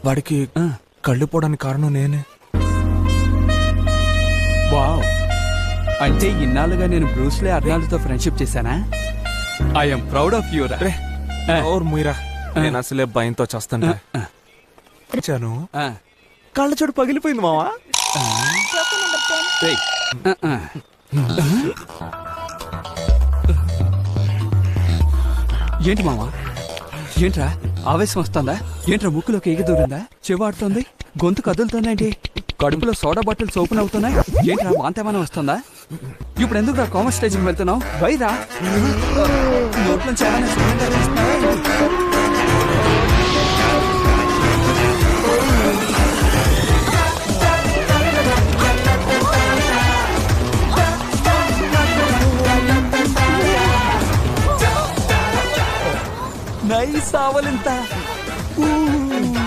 వాడికి కళ్ళు పోవడానికి కారణం నేనే. వావ్, అంటే ఇన్నాళ్ళుగా నేను బ్రూస్లీ అర్నాల్డ్తో ఫ్రెండ్షిప్ చేశానా? ఐఎమ్ ప్రౌడ్ ఆఫ్ యూ రా. ఓర్ ముయిరా, నేను అసలే భయంతో చేస్తాను. కళ్ళ చోటు పగిలిపోయింది మావా. ఏయ్, ఏంటి మావా? ఏంట్రా ఆవేశం వస్తుందా? ఏంట్రా ముక్కులోకి ఎగి దూరిందా? చెవాడుతోంది, గొంతు కదులుతుందేంటి? కడుపులో సోడా బాటిల్ ఓపెన్ అవుతున్నాయి. ఏంట్రా వాంతేమైనా వస్తుందా? ఇప్పుడు ఎందుకు రా కామర్స్ స్టేజ్కి వెళ్తున్నావు? వైరా నోట్లోంచి ఏమైనా